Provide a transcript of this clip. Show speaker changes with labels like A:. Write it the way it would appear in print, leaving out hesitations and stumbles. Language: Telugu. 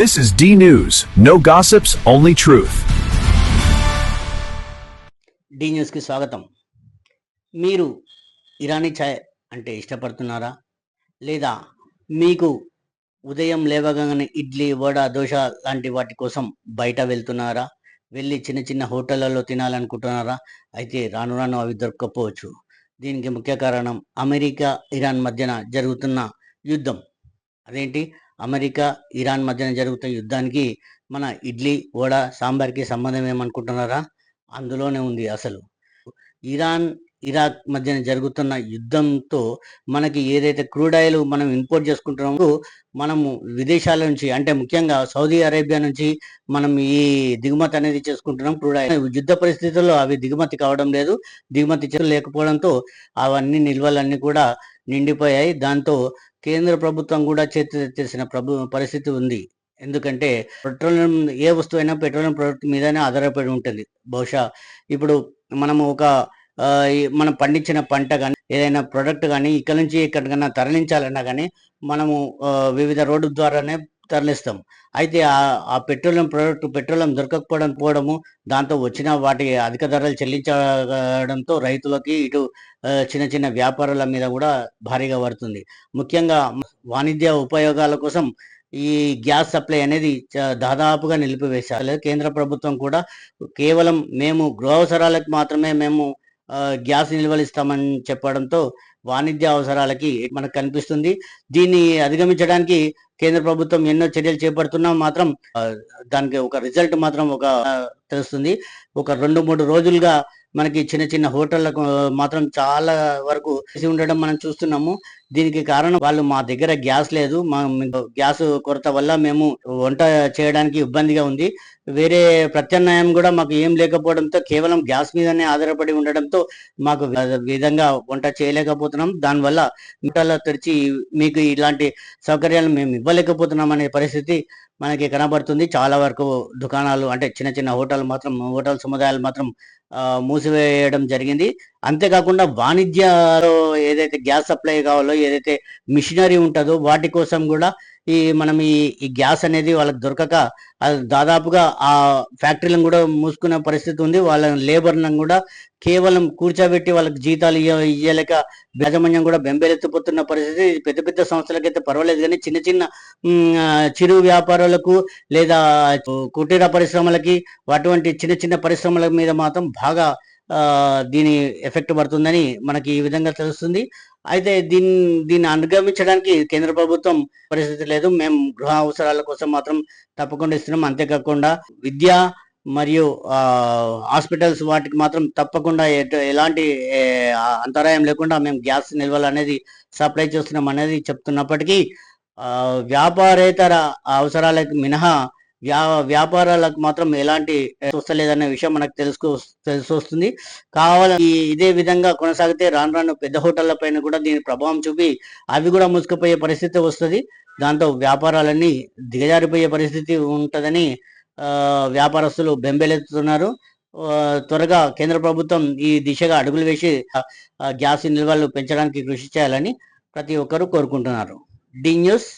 A: This is D News. No gossips, only truth.
B: The న్యూస్కి స్వాగతం. మీరు ఇరానీ ఛాయ్ అంటే ఇష్టపడుతున్నారా? లేదా మీకు ఉదయం లేవగానే ఇడ్లీ, వడ, దోశ లాంటి వాటి కోసం బయట వెళ్తున్నారా? వెళ్ళి చిన్న చిన్న హోటళ్లలో తినాలనుకుంటున్నారా? అయితే రాను రాను అవి దొరక్కపోవచ్చు. దీనికి ముఖ్య కారణం అమెరికా, ఇరాన్ మధ్యన జరుగుతున్న యుద్ధం. అదేంటి, అమెరికా, ఇరాన్ మధ్యన జరుగుతున్న యుద్ధానికి మన ఇడ్లీ, వడ, సాంబార్కి సంబంధం ఏమనుకుంటున్నారా? అందులోనే ఉంది అసలు. ఇరాన్, ఇరాక్ మధ్యన జరుగుతున్న యుద్ధంతో మనకి ఏదైతే క్రూడ్ ఆయిల్ మనం ఇంపోర్ట్ చేసుకుంటున్నామో, మనము విదేశాల నుంచి అంటే ముఖ్యంగా సౌదీ అరేబియా నుంచి మనం ఈ దిగుమతి అనేది చేసుకుంటున్నాం క్రూడ్ ఆయిల్. యుద్ధ పరిస్థితుల్లో అవి దిగుమతి కావడం లేదు. దిగుమతి లేకపోవడంతో అవన్నీ నిల్వలన్నీ కూడా నిండిపోయాయి. దాంతో కేంద్ర ప్రభుత్వం కూడా చేతులెత్తేసిన పరిస్థితి ఉంది. ఎందుకంటే పెట్రోలియం, ఏ వస్తువైనా పెట్రోలియం ప్రొడక్ట్ మీదనే ఆధారపడి ఉంటుంది. బహుశా ఇప్పుడు మనము ఒక మనం పండించిన పంట కానీ ఏదైనా ప్రొడక్ట్ కానీ ఇక్కడ నుంచి ఎక్కడికన్నా తరలించాలన్నా కానీ మనము వివిధ రోడ్డు ద్వారానే తరలిస్తాం. అయితే ఆ పెట్రోలియం దొరకకపోవడము, దాంతో వచ్చిన వాటి అధిక ధరలు చెల్లించడంతో రైతులకి ఇటు చిన్న చిన్న వ్యాపారుల మీద కూడా భారీగా పడుతుంది. ముఖ్యంగా వాణిజ్య ఉపయోగాల కోసం ఈ గ్యాస్ సప్లై అనేది దాదాపుగా నిలిపివేశారు. కేంద్ర ప్రభుత్వం కూడా కేవలం మేము గృహ అవసరాలకు మాత్రమే మేము గ్యాస్ నిల్వలు ఇస్తామని చెప్పడంతో వాణిజ్య అవసరాలకి మనకు కనిపిస్తుంది. దీన్ని అధిగమించడానికి కేంద్ర ప్రభుత్వం ఎన్నో చర్యలు చేపడుతున్నా మాత్రం దానికి ఒక రిజల్ట్ మాత్రం తెలుస్తుంది. ఒక 2-3 రోజులుగా మనకి చిన్న చిన్న హోటళ్లకు మాత్రం చాలా వరకు ఉండడం మనం చూస్తున్నాము. దీనికి కారణం వాళ్ళు మా దగ్గర గ్యాస్ లేదు, గ్యాస్ కొరత వల్ల మేము వంట చేయడానికి ఇబ్బందిగా ఉంది, వేరే ప్రత్యామ్నాయం కూడా మాకు ఏం లేకపోవడంతో కేవలం గ్యాస్ మీదనే ఆధారపడి ఉండడంతో మాకు విధంగా వంట చేయలేకపోతున్నాం. దానివల్ల మిఠాయిలు తెరిచి మీకు ఇలాంటి సౌకర్యాలు మేము ఇవ్వలేకపోతున్నాం అనే పరిస్థితి మనకి కనబడుతుంది. చాలా వరకు దుకాణాలు అంటే చిన్న చిన్న హోటల్ సముదాయాలు మాత్రం మూసివేయడం జరిగింది. అంతేకాకుండా వాణిజ్యలో ఏదైతే గ్యాస్ సప్లై కావాలో, ఏదైతే మిషనరీ ఉంటుందో వాటి కోసం కూడా మనం ఈ గ్యాస్ అనేది వాళ్ళకి దొరకక దాదాపుగా ఆ ఫ్యాక్టరీలను కూడా మూసుకునే పరిస్థితి ఉంది. వాళ్ళ లేబర్లను కూడా కేవలం కూర్చోబెట్టి వాళ్ళకి జీతాలు ఇయ్యలేక యాజమాన్యం కూడా బెంబేలెత్తిపోతున్న పరిస్థితి. పెద్ద పెద్ద సంస్థలకైతే పర్వాలేదు, కానీ చిన్న చిన్న చిరు వ్యాపారులకు లేదా కుటీర పరిశ్రమలకి, అటువంటి చిన్న చిన్న పరిశ్రమల మీద మాత్రం బాగా దీని ఎఫెక్ట్ పడుతుందని మనకి ఈ విధంగా తెలుస్తుంది. అయితే దీన్ని అనుగమించడానికి కేంద్ర ప్రభుత్వం పరిస్థితి లేదు. మేము గృహ అవసరాల కోసం మాత్రం తప్పకుండా ఇస్తున్నాం. అంతేకాకుండా విద్య మరియు హాస్పిటల్స్ వాటికి మాత్రం తప్పకుండా ఎలాంటి అంతరాయం లేకుండా మేము గ్యాస్ నిల్వలు అనేది సప్లై చేస్తున్నాం అనేది చెప్తున్నప్పటికీ వ్యాపారేతర అవసరాలకు మినహా వ్యాపారాలకు మాత్రం ఎలాంటి వస్తలేదనే విషయం మనకు తెలిసి వస్తుంది. ఇదే విధంగా కొనసాగితే రాను రాను పెద్ద హోటళ్ల పైన కూడా దీని ప్రభావం చూపి అవి కూడా మూసుకుపోయే పరిస్థితి వస్తుంది. దాంతో వ్యాపారాలన్నీ దిగజారిపోయే పరిస్థితి ఉంటుందని వ్యాపారస్తులు బెంబేలెత్తుతున్నారు. త్వరగా కేంద్ర ప్రభుత్వం ఈ దిశగా అడుగులు వేసి గ్యాస్ నిల్వలు పెంచడానికి కృషి చేయాలని ప్రతి ఒక్కరూ కోరుకుంటున్నారు. The news.